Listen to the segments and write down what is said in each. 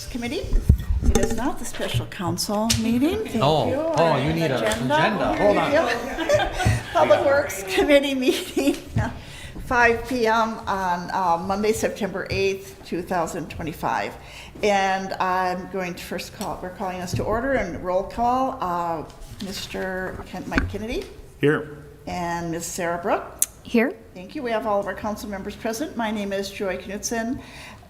Committee. It is not the special council meeting. Thank you. Oh, you need an agenda. Hold on. Public Works Committee meeting, 5 p.m. on Monday, September 8th, 2025. And I'm going to first we're calling us to order and roll call. Mr. Mike Kennedy. Here. And Ms. Sarah Brook. Here. Thank you. We have all of our council members present. My name is Joy Knudsen.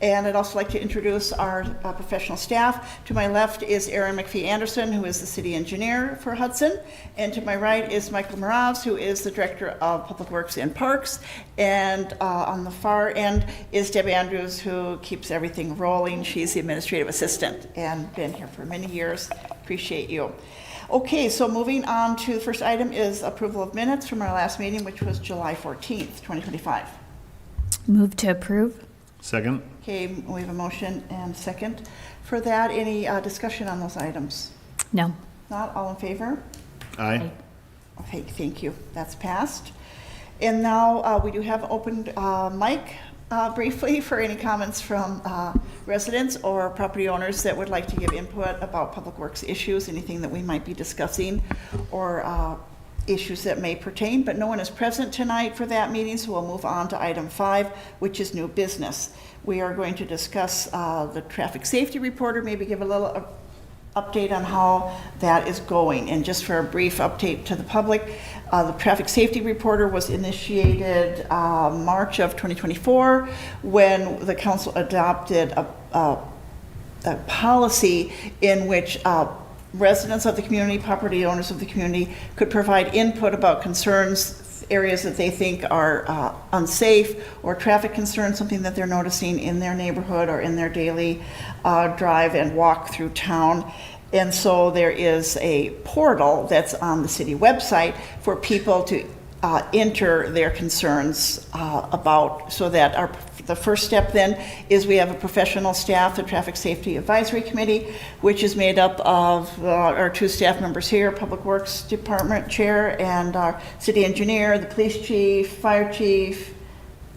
And I'd also like to introduce our professional staff. To my left is Aaron McPhee Anderson, who is the city engineer for Hudson. And to my right is Michael Moravs, who is the director of Public Works and Parks. And on the far end is Deb Andrews, who keeps everything rolling. She's the administrative assistant and been here for many years. Appreciate you. Okay, so moving on to the first item is approval of minutes from our last meeting, which was July 14th, 2025. Move to approve. Second. Okay, we have a motion and second. For that, any discussion on those items? No. Not, all in favor? Aye. Okay, thank you. That's passed. And now we do have opened mic briefly for any comments from residents or property owners that would like to give input about Public Works issues, anything that we might be discussing, or issues that may pertain, but no one is present tonight for that meeting, so we'll move on to item 5, which is new business. We are going to discuss the traffic safety reporter, maybe give a little update on how that is going. And just for a brief update to the public, the traffic safety reporter was initiated March of 2024 when the council adopted a policy in which residents of the community, property owners of the community could provide input about concerns, areas that they think are unsafe, or traffic concerns, something that they're noticing in their neighborhood or in their daily drive and walk through town. And so there is a portal that's on the city website for people to enter their concerns about, so that the first step then is we have a professional staff, the Traffic Safety Advisory Committee, which is made up of our 2 staff members here, Public Works Department Chair and our city engineer, the police chief, fire chief,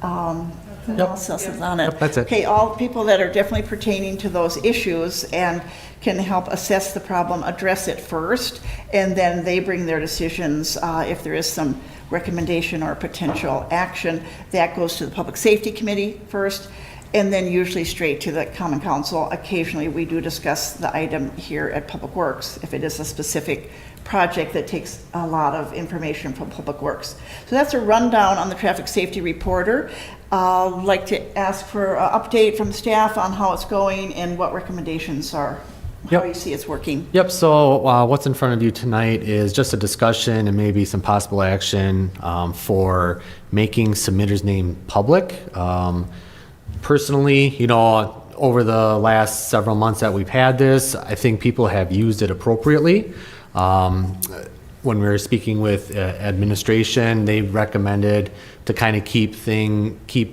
who else is on it? Yep, that's it. Okay, all people that are definitely pertaining to those issues and can help assess the problem, address it first, and then they bring their decisions if there is some recommendation or potential action. That goes to the Public Safety Committee first, and then usually straight to the Common Council. Occasionally we do discuss the item here at Public Works if it is a specific project that takes a lot of information from Public Works. So that's a rundown on the traffic safety reporter. I'd like to ask for an update from staff on how it's going and what recommendations are, how you see it's working. Yep, so what's in front of you tonight is just a discussion and maybe some possible action for making submitter's name public. Personally, over the last several months that we've had this, I think people have used it appropriately. When we were speaking with administration, they recommended to kind of keep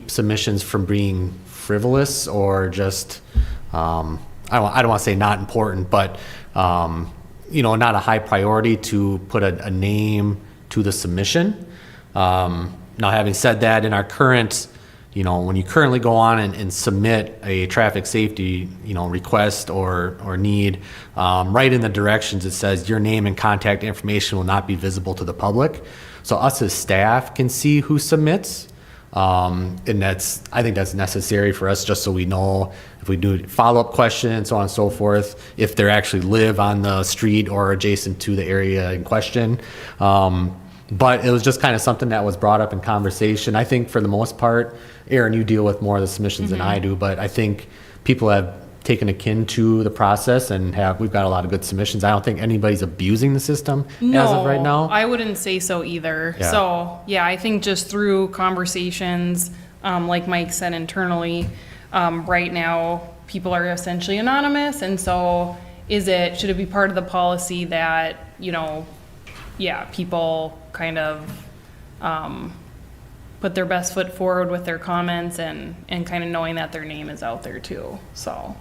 submissions from being frivolous or just, I don't want to say not important, but not a high priority to put a name to the submission. Now, having said that, in our current, when you currently go on and submit a traffic safety, request or need, right in the directions it says your name and contact information will not be visible to the public. So us as staff can see who submits. And I think that's necessary for us just so we know if we do follow-up questions, so on and so forth, if they actually live on the street or adjacent to the area in question. But it was just kind of something that was brought up in conversation. I think for the most part, Aaron, you deal with more of the submissions than I do, but I think people have taken akin to the process and we've got a lot of good submissions. I don't think anybody's abusing the system as of right now. I wouldn't say so either. Yeah. So yeah, I think just through conversations, like Mike said internally, right now people are essentially anonymous. And so should it be part of the policy that, people kind of put their best foot forward with their comments and kind of knowing that their name is out there too. So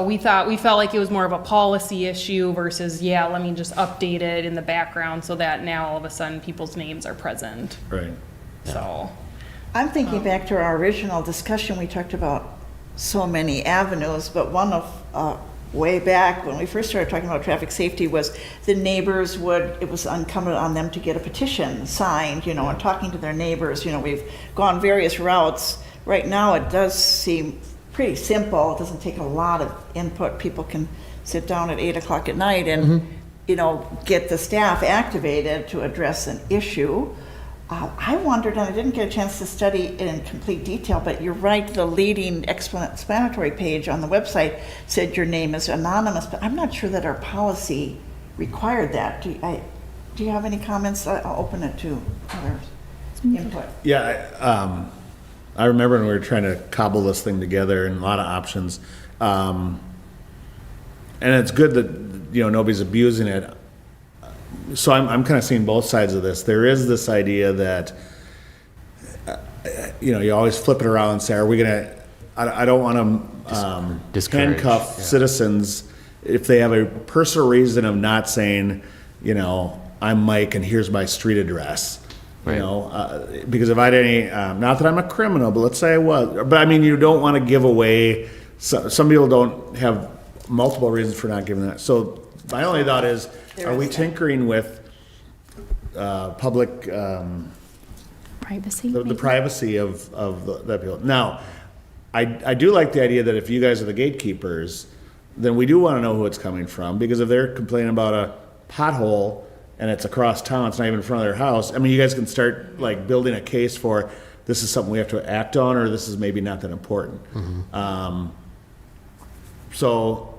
we felt like it was more of a policy issue versus, let me just update it in the background so that now all of a sudden people's names are present. Right. So I'm thinking back to our original discussion, we talked about so many avenues, but one of, way back when we first started talking about traffic safety was the neighbors it was incumbent on them to get a petition signed, and talking to their neighbors. We've gone various routes. Right now, it does seem pretty simple. It doesn't take a lot of input. People can sit down at 8 o'clock at night and, get the staff activated to address an issue. I wondered, and I didn't get a chance to study it in complete detail, but you're right, the leading explanatory page on the website said your name is anonymous, but I'm not sure that our policy required that. Do you have any comments? I'll open it to others' input. Yeah, I remember when we were trying to cobble this thing together and a lot of options. And it's good that, nobody's abusing it. So I'm kind of seeing both sides of this. There is this idea that, you always flip it around and say, are we going to, I don't want to Discourage, handcuff yeah. citizens if they have a personal reason of not saying, I'm Mike and here's my street address. Right. Because if I had any, not that I'm a criminal, but let's say I was, but I mean, you don't want to give away, some people don't have multiple reasons for not giving that. So my only thought is, are we tinkering with public, Privacy? the maybe? privacy of that people? Now, I do like the idea that if you guys are the gatekeepers, then we do want to know who it's coming from, because if they're complaining about a pothole and it's across town, it's not even in front of their house, I mean, you guys can start like building a case for this is something we have to act on, or this is maybe not that important. So,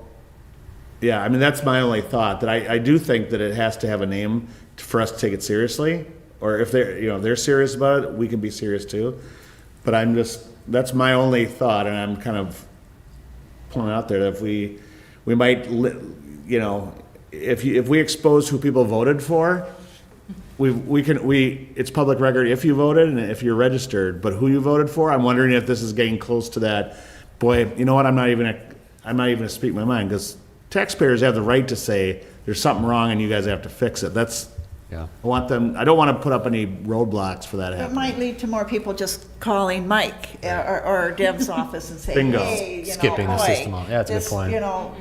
yeah, I mean, that's my only thought, that I do think that it has to have a name for us to take it seriously, or if they're serious about it, we can be serious too. But that's my only thought, and I'm kind of pulling out there that if we might, if we expose who people voted for, it's public record if you voted and if you're registered, but who you voted for, I'm wondering if this is getting close to that. Boy, you know what? I'm not even gonna speak my mind, because taxpayers have the right to say there's something wrong and you guys have to fix it. Yeah. I don't want to put up any roadblocks for that It happening. might lead to more people just calling Mike or Deb's office and saying, Bingo. hey, Skipping the boy, system out. Yeah, that's a good point.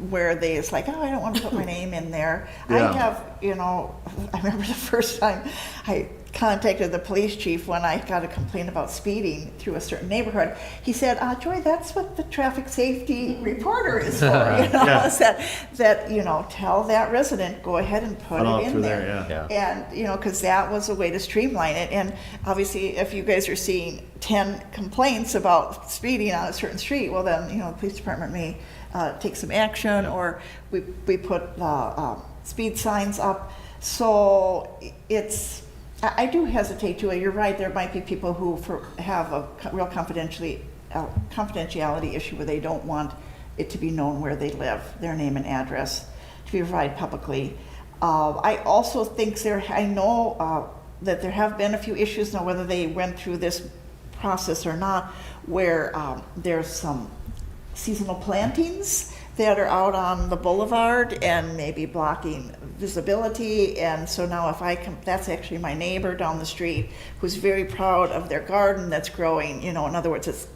Where it's like, oh, I don't want to put my name in there. Yeah. I have, I remember the first time I contacted the police chief when I got a complaint about speeding through a certain neighborhood. He said, Joy, that's what the traffic safety reporter is for, Yeah. is that, tell that resident, go ahead and put Put all it in through there. there, yeah. And, because that was a way to streamline it. And obviously, if you guys are seeing 10 complaints about speeding on a certain street, well then, the police department may take some action, or we put speed signs up. So I do hesitate to. You're right, there might be people who have a real confidentiality issue where they don't want it to be known where they live, their name and address, to be provided publicly. I also think I know that there have been a few issues, now whether they went through this process or not, where there's some seasonal plantings that are out on the boulevard and maybe blocking visibility. And so now that's actually my neighbor down the street who's very proud of their garden that's growing, in other words, it's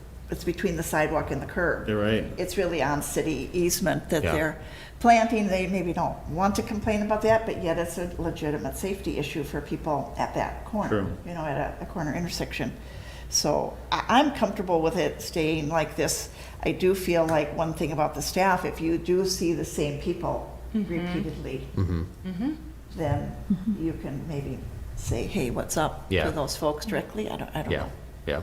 between the sidewalk and the curb. You're right. It's really on city easement that Yeah. they're planting. They maybe don't want to complain about that, but yet it's a legitimate safety issue for people at that corner, True. at a corner intersection. So I'm comfortable with it staying like this. I do feel like one thing about the staff, if you do see the same people repeatedly, then you can maybe say, hey, what's up Yeah. to those folks directly. I don't Yeah, know. yeah.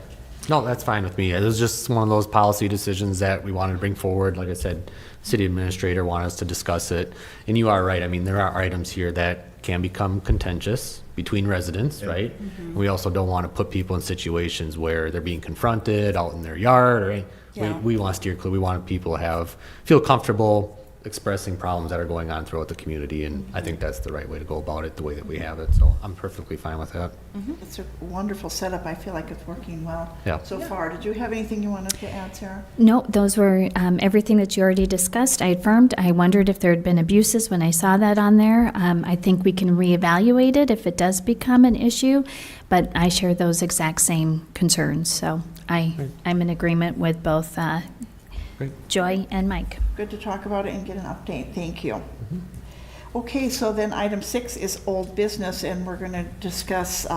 No, that's fine with me. It was just one of those policy decisions that we wanted to bring forward. Like I said, city administrator wanted us to discuss it. And you are right. I mean, there are items here that can become contentious between residents, right? We also don't want to put people in situations where they're being confronted out in their yard, or Yeah. we want to steer clear. We want people to feel comfortable expressing problems that are going on throughout the community, and I think that's the right way to go about it, the way that we have it. So I'm perfectly fine with that. It's a wonderful setup. I feel like it's working well Yeah. so far. Did you have anything you wanted to add, Sarah? No, those were everything that you already discussed. I affirmed. I wondered if there had been abuses when I saw that on there. I think we can reevaluate it if it does become an issue, but I share those exact same concerns. So I'm in agreement with both Joy and Mike. Good to talk about it and get an update. Thank you. Okay, so then item 6 is old business, and we're going to discuss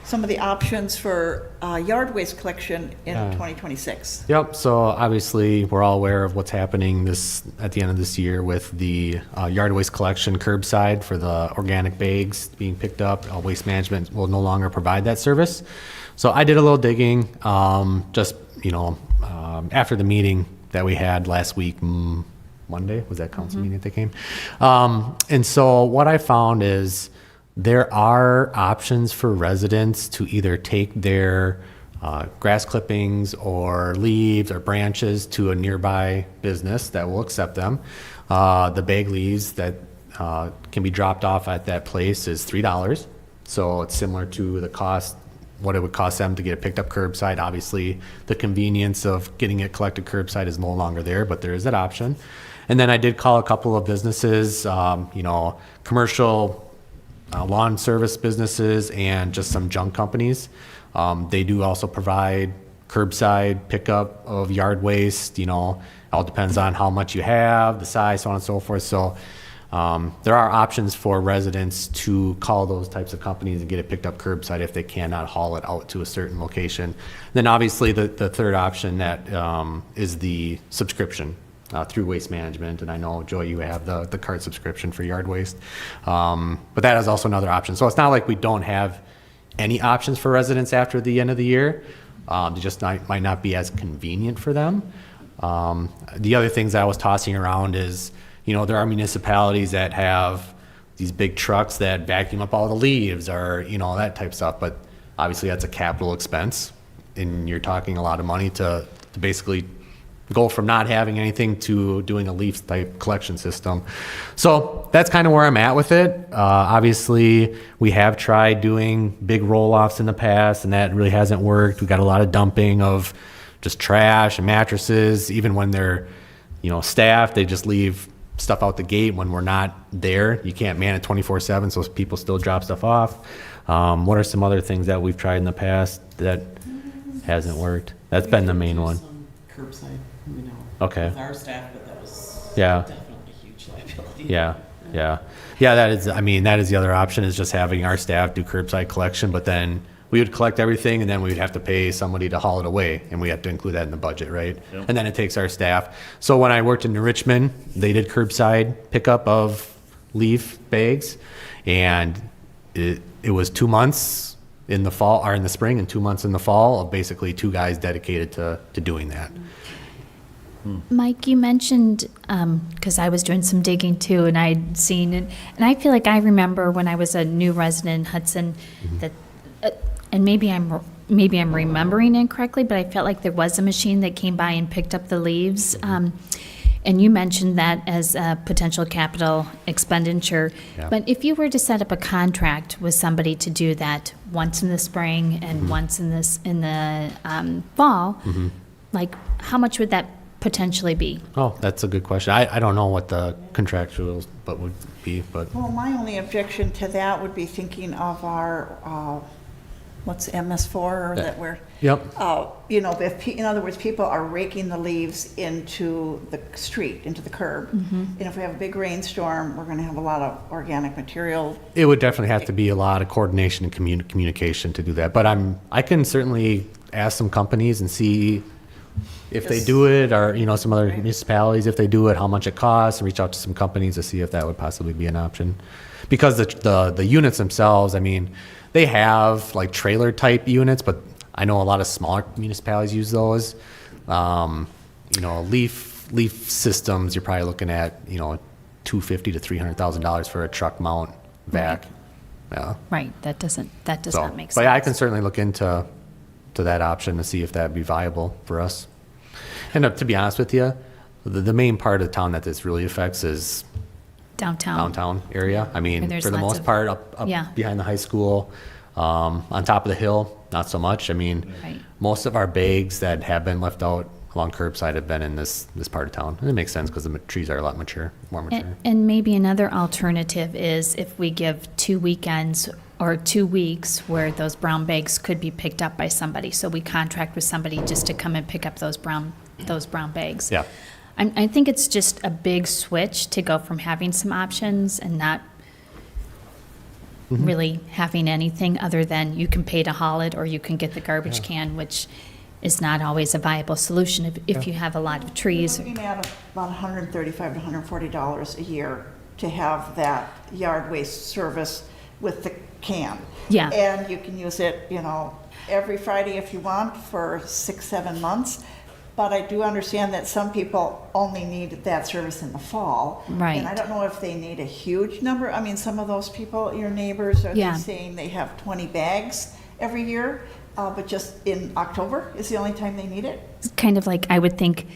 some of the options for yard waste collection in 2026. Yep, so obviously, we're all aware of what's happening at the end of this year with the yard waste collection curbside for the organic bags being picked up. Waste Management will no longer provide that service. So I did a little digging, after the meeting that we had last week, Monday, was that council meeting that they came? And so what I found is there are options for residents to either take their grass clippings or leaves or branches to a nearby business that will accept them. The bag leaves that can be dropped off at that place is $3. So it's similar to the cost, what it would cost them to get it picked up curbside. Obviously, the convenience of getting it collected curbside is no longer there, but there is that option. And then I did call a couple of businesses, commercial lawn service businesses and just some junk companies. They do also provide curbside pickup of yard waste, all depends on how much you have, the size, so on and so forth. So there are options for residents to call those types of companies and get it picked up curbside if they cannot haul it out to a certain location. Then obviously the third option that is the subscription through Waste Management. And I know, Joy, you have the cart subscription for yard waste. But that is also another option. So it's not like we don't have any options for residents after the end of the year. They just might not be as convenient for them. The other things I was tossing around is, there are municipalities that have these big trucks that vacuum up all the leaves or, that type of stuff. But obviously that's a capital expense, and you're talking a lot of money to basically go from not having anything to doing a leaf type collection system. So that's kind of where I'm at with it. Obviously, we have tried doing big roll-offs in the past, and that really hasn't worked. We got a lot of dumping of just trash and mattresses. Even when they're, staffed, they just leave stuff out the gate when we're not there. You can't man it 24/7, so people still drop stuff off. What are some other things that we've tried in the past that hasn't worked? That's been the main one. Curbside, Okay. with our staff, but that was Yeah. definitely a huge liability. Yeah. That is the other option, is just having our staff do curbside collection, but then we would collect everything and then we would have to pay somebody to haul it away, and we have to include that in the budget, right? Yep. And then it takes our staff. So when I worked in Richmond, they did curbside pickup of leaf bags, and it was 2 months in the fall or in the spring and 2 months in the fall of basically 2 guys dedicated to doing that. Mike, you mentioned, because I was doing some digging too, and I'd seen it, and I feel like I remember when I was a new resident in Hudson, that, and maybe I'm remembering incorrectly, but I felt like there was a machine that came by and picked up the leaves. And you mentioned that as a potential capital expenditure. Yeah. But if you were to set up a contract with somebody to do that once in the spring and once in the fall, like how much would that potentially be? Oh, that's a good question. I don't know what the contractuals would be, but Well, my only objection to that would be thinking of our, what's MS4 or that we're, yep. in other words, people are raking the leaves into the street, into the curb. And if we have a big rainstorm, we're going to have a lot of organic material. It would definitely have to be a lot of coordination and communication to do that. But I can certainly ask some companies and see if they do it, or some other municipalities, if they do it, how much it costs, and reach out to some companies to see if that would possibly be an option. Because the units themselves, they have like trailer type units, but I know a lot of smaller municipalities use those. Leaf systems, you're probably looking at $250,000 to $300,000 for a truck mount vac. Yeah. Right, that does not make sense. But yeah, I can certainly look into that option to see if that'd be viable for us. And to be honest with you, the main part of town that this really affects is downtown area. there's For the lots most of- part, up yeah. behind the high school, on top of the hill, not so much. Right. Most of our bags that have been left out along curbside have been in this part of town. And it makes sense because the trees are a lot more mature. And maybe another alternative is if we give 2 weekends or 2 weeks where those brown bags could be picked up by somebody. So we contract with somebody just to come and pick up those brown those brown bags. Yeah. I think it's just a big switch to go from having some options and not really having anything other than you can pay to haul it or you can get the garbage can, which is not always a viable solution if you have a lot of trees. We're looking at about $135 to $140 a year to have that yard waste service with the can. Yeah. And you can use it, you know, every Friday if you want for 6-7 months. But I do understand that some people only need that service in the fall. Right. And I don't know if they need a huge number. I mean, some of those people, your neighbors, are Yeah. they saying they have 20 bags every year? But just in October is the only time they need it? It's kind of like, I would think,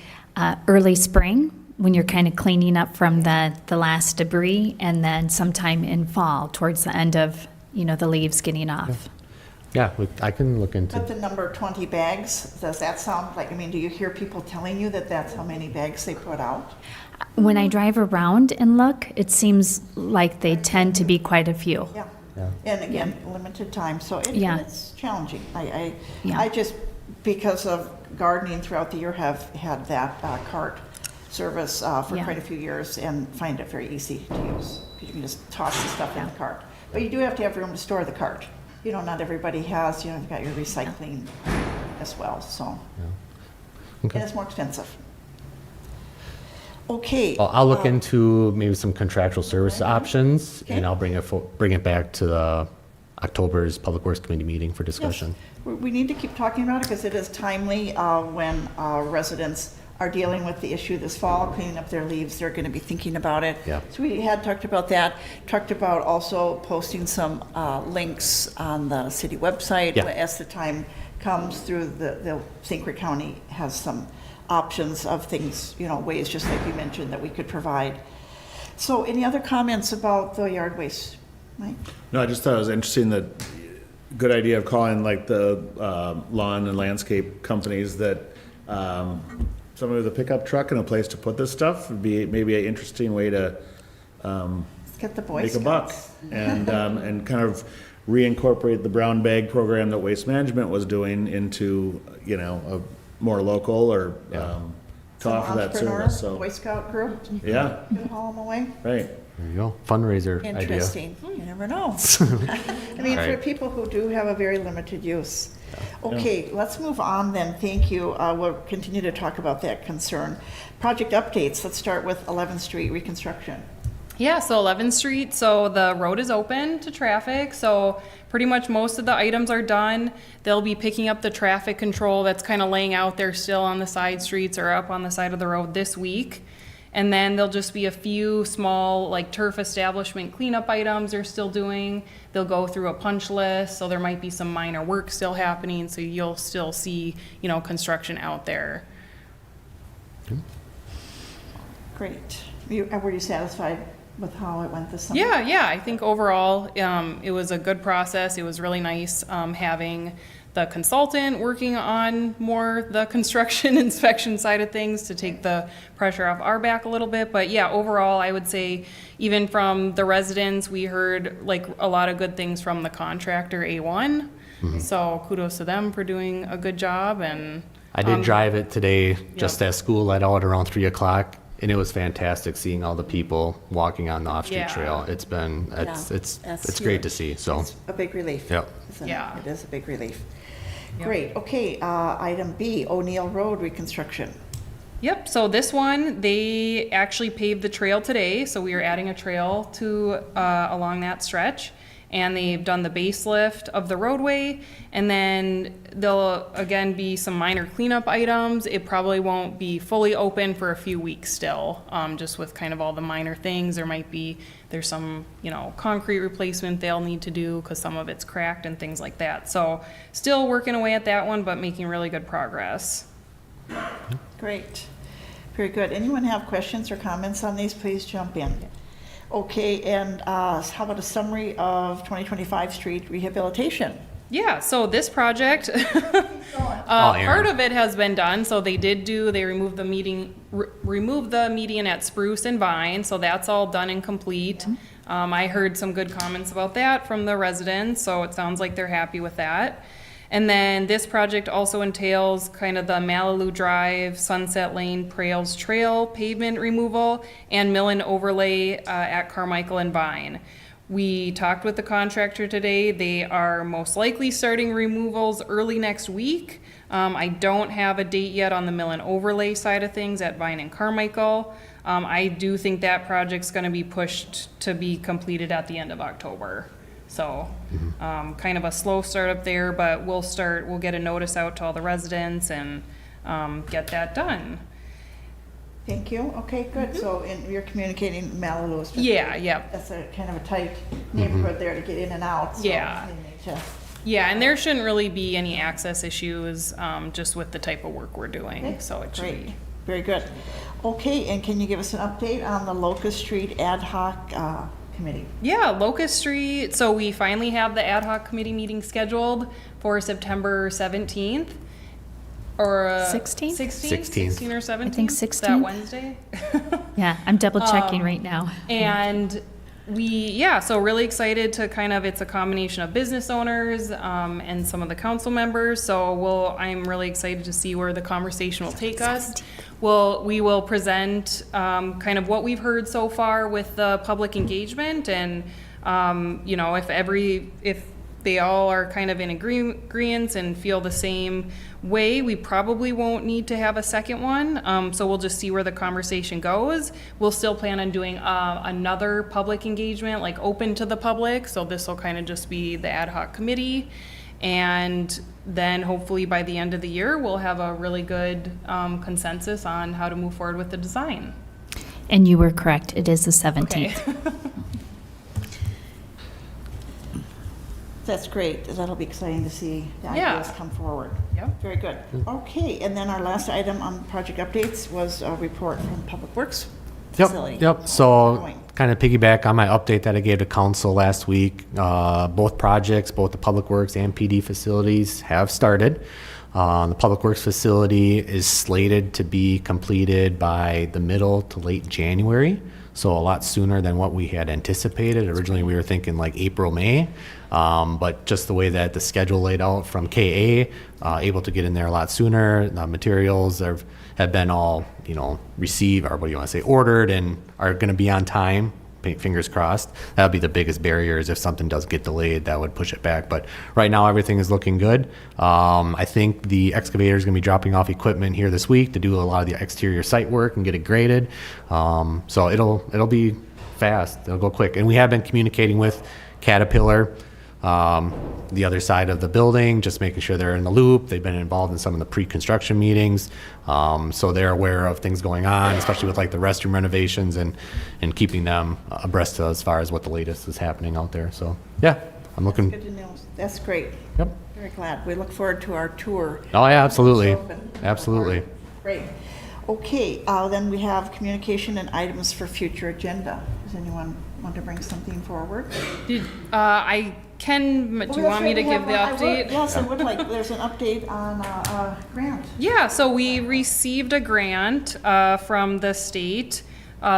early spring, when you're kind of cleaning up from the last debris, and then sometime in fall, towards the end of, you know, the leaves getting off. Yeah, I can look into. But the number 20 bags, does that sound like, I mean, do you hear people telling you that that's how many bags they put out? When I drive around and look, it seems like they tend to be quite a few. Yeah. Yeah. And again, limited time, so Yeah. it's challenging. Yeah. I just, because of gardening throughout the year, have had that cart service for Yeah. quite a few years and find it very easy to use. You can just toss the stuff in the cart. But you do have to have room to store the cart. You know, not everybody has, you know, you've got your recycling as well, so. Okay. And it's more expensive. Okay. Well, I'll look into maybe some contractual service options, Okay. and I'll bring it back to the October's Public Works Committee meeting for discussion. Yes. We need to keep talking about it because it is timely when residents are dealing with the issue this fall, cleaning up their leaves. They're going to be thinking about it. Yeah. So we had talked about that, talked about also posting some links on the city website Yeah. as the time comes through. The St. Croix County has some options of things, you know, ways just like you mentioned that we could provide. So any other comments about the yard waste, Mike? No, I just thought it was interesting that, good idea of calling like the lawn and landscape companies that somebody with a pickup truck and a place to put this stuff would be maybe an interesting way to Let's get the Boy make a buck Scouts. and kind of reincorporate the brown bag program that Waste Management was doing into, you know, a more local or to Some offer that entrepreneur, service, so, Boy Scout group, yeah, can haul them away. right. There you go, fundraiser idea. Interesting. You never know. I mean, for Right. people who do have a very limited use. Okay, let's move on then. Thank you. We'll continue to talk about that concern. Project updates. Let's start with 11th Street reconstruction. Yeah, so 11th Street, so the road is open to traffic, so pretty much most of the items are done. They'll be picking up the traffic control that's kind of laying out there still on the side streets or up on the side of the road this week. And then there'll just be a few small, like turf establishment cleanup items they're still doing. They'll go through a punch list, so there might be some minor work still happening, so you'll still see, you know, construction out there. Great. Were you satisfied with how it went this summer? Yeah, I think overall, it was a good process. It was really nice, having the consultant working on more the construction inspection side of things to take the pressure off our back a little bit. But yeah, overall, I would say even from the residents, we heard like a lot of good things from the contractor A1. So kudos to them for doing a good job. And I did drive it today, just at school, let out around 3 o'clock, and it was fantastic seeing all the people walking on the off-street Yeah. trail. It's been, That's it's great to huge. see, so. It's a big relief. Yep. Isn't it? Yeah. It is a big relief. Yep. Great. Okay, item B, O'Neill Road reconstruction. Yep, so this one, they actually paved the trail today, so we are adding a trail to, along that stretch. And they've done the base lift of the roadway, and then there'll again be some minor cleanup items. It probably won't be fully open for a few weeks still, just with kind of all the minor things. There's some, you know, concrete replacement they'll need to do because some of it's cracked and things like that. So still working away at that one, but making really good progress. Great. Very good. Anyone have questions or comments on these, please jump in. Okay, and how about a summary of 2025 street rehabilitation? Yeah, so this project, Aaron. part of it has been done. So they removed the median at Spruce and Vine, so that's all done and complete. I heard some good comments about that from the residents, so it sounds like they're happy with that. And then this project also entails kind of the Malibu Drive, Sunset Lane, Prales Trail pavement removal and mill and overlay at Carmichael and Vine. We talked with the contractor today. They are most likely starting removals early next week. I don't have a date yet on the mill and overlay side of things at Vine and Carmichael. I do think that project's gonna be pushed to be completed at the end of October. So, kind of a slow start up there, but we'll get a notice out to all the residents and, get that done. Thank you. Okay, good. So you're communicating Malibu. is just- Yeah, yep. That's a kind of a tight neighborhood there to get in and out. So Yeah. they need to- Yeah, and there shouldn't really be any access issues, just with the type of work we're doing, Okay, so it should great. be. Very good. Okay, and can you give us an update on the Locust Street Ad Hoc Committee? Yeah, Locust Street, so we finally have the ad hoc committee meeting scheduled for September 17th. Or 16th? 16 or 17th? I think That 16th. Wednesday? Yeah, I'm double checking right now. And so really excited to it's a combination of business owners, and some of the council members. So I'm really excited to see where the conversation will take us. We will present, kind of what we've heard so far with the public engagement and, if they all are kind of in agreement and feel the same way, we probably won't need to have a second one. So we'll just see where the conversation goes. We'll still plan on doing another public engagement, like open to the public. So this will kind of just be the ad hoc committee. And then hopefully by the end of the year, we'll have a really good consensus on how to move forward with the design. And you were correct, it is the 17th. Okay. That's great. That'll be exciting to see the Yeah. ideas come forward. Yep. Very good. Okay, and then our last item on project updates was a report from Public Works Facility. Yep. So kind of piggyback on my update that I gave to council last week. Both projects, both the Public Works and PD facilities have started. The Public Works facility is slated to be completed by the middle to late January. So a lot sooner than what we had anticipated. Originally, we were thinking like April, May. But just the way that the schedule laid out from KA, able to get in there a lot sooner. The materials have been all, received, or what do you want to say, ordered, and are going to be on time. Fingers crossed. That would be the biggest barrier, is if something does get delayed, that would push it back. But right now, everything is looking good. I think the excavator is going to be dropping off equipment here this week to do a lot of the exterior site work and get it graded. So it'll be fast. It'll go quick. And we have been communicating with Caterpillar, the other side of the building, just making sure they're in the loop. They've been involved in some of the pre-construction meetings, so they're aware of things going on, especially with like the restroom renovations and keeping them abreast as far as what the latest is happening out there. So yeah, I'm looking. Good to know. That's great. Yep. Very glad. We look forward to our tour. Oh yeah, absolutely, Open. absolutely. Great. Okay, then we have communication and items for future agenda. Does anyone want to bring something forward? I can, do you want me to give the update? Yes, I would like, there's an update on a grant. Yeah, so we received a grant from the state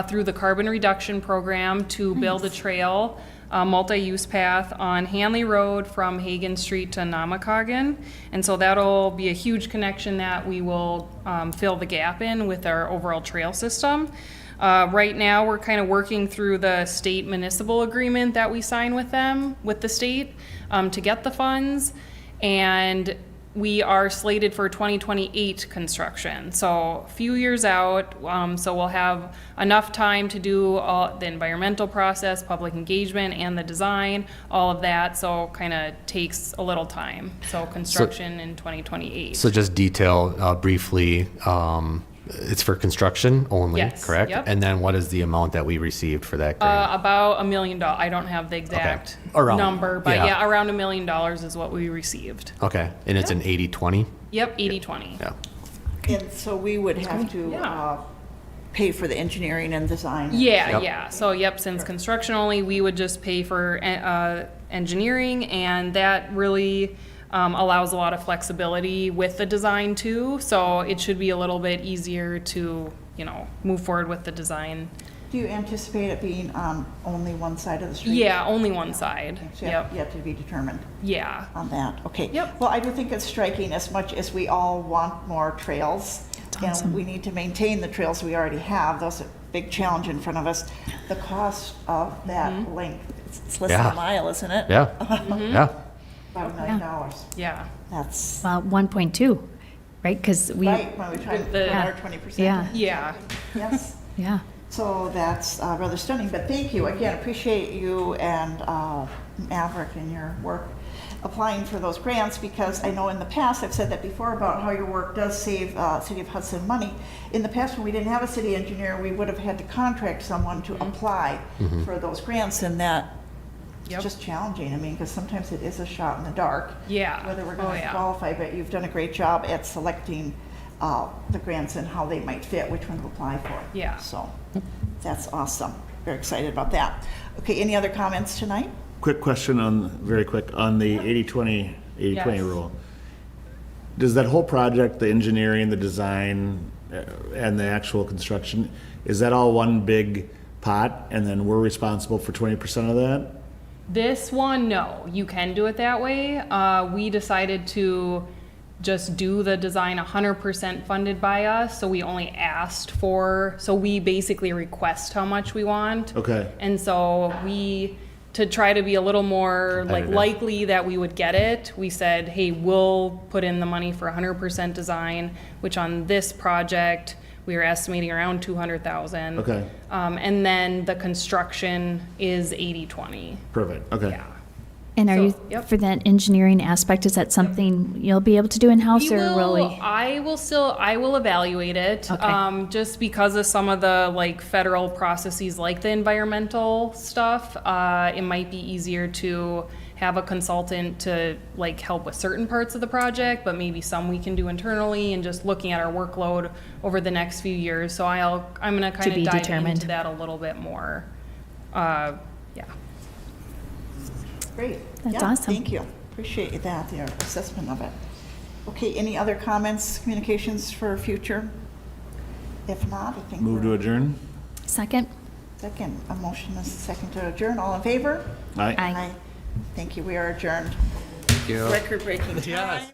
through the carbon reduction program to build a trail, multi-use path on Hanley Road from Hagan Street to Namakagon. And so that'll be a huge connection that we will fill the gap in with our overall trail system. Right now, we're kind of working through the state municipal agreement that we sign with them, with the state, to get the funds. And we are slated for 2028 construction, so a few years out. So we'll have enough time to do all the environmental process, public engagement, and the design, all of that. So kind of takes a little time. So construction in 2028. So just detail briefly. It's for construction only, Yes, correct? yep. And then what is the amount that we received for that grant? About $1 million. I don't have the exact Around, number, but yeah. yeah, around $1 million is what we received. Okay, and it's an 80-20? Yep, 80-20. Yeah. And so we would have to Yeah. pay for the engineering and design. Yeah, Yep. yeah. So, since construction only, we would just pay for engineering, and that really allows a lot of flexibility with the design too. So it should be a little bit easier to, move forward with the design Do you anticipate it being on only one side of the street? Yeah, only one side. So Yep. yet to be determined Yeah. on that, okay. Yep. Well, I do think it's striking, as much as we all want more trails. That's awesome. And we need to maintain the trails we already have, those are a big challenge in front of us. The cost of that length, it's less than Yeah. a mile, isn't it? Yeah, yeah. About $1 million. Yeah. That's, Well, 1.2, right? Because we, right, when we try to put The- our 20%. Yeah. Yeah. Yes. yeah. So that's rather stunning, but thank you. Again, appreciate you and Maverick and your work applying for those grants, because I know in the past, I've said that before about how your work does save City of Hudson money. In the past, when we didn't have a city engineer, we would have had to contract someone to apply for those grants, and that Yep. it's just challenging. I mean, because sometimes it is a shot in the dark. Yeah. Whether we're Oh, going to yeah. qualify, but you've done a great job at selecting the grants and how they might fit, which one to apply for. Yeah. So that's awesome. Very excited about that. Okay, any other comments tonight? Quick question on, very quick, on the 80/20 Yes. rule. Does that whole project, the engineering, the design, and the actual construction, is that all one big pot, and then we're responsible for 20% of that? This one, no, you can do it that way. We decided to just do the design 100% funded by us, so we only asked for, so we basically request how much we want. Okay. And so we, to try to be a little more like Competitive. likely that we would get it, we said, hey, we'll put in the money for 100% design, which on this project, we were estimating around 200,000. Okay. And then the construction is 80/20. Perfect, okay. Yeah. And are So, you, yep. for that engineering aspect, is that something you'll be able to do in-house, or will we? I will evaluate it, Okay. just because of some of the like federal processes, like the environmental stuff. It might be easier to have a consultant to like help with certain parts of the project, but maybe some we can do internally, and just looking at our workload over the next few years. So I'm gonna kind be of dive determined. into that a little bit more. Yeah. Great. That's Yeah, awesome. Thank you. Appreciate that, your assessment of it. Okay, any other comments, communications for future? If not, I think Move to we're adjourn? Second? second, a motion is second to adjourn. All in favor? Aye. Aye. Thank you. We are adjourned. Thank you. Record-breaking time. Yes.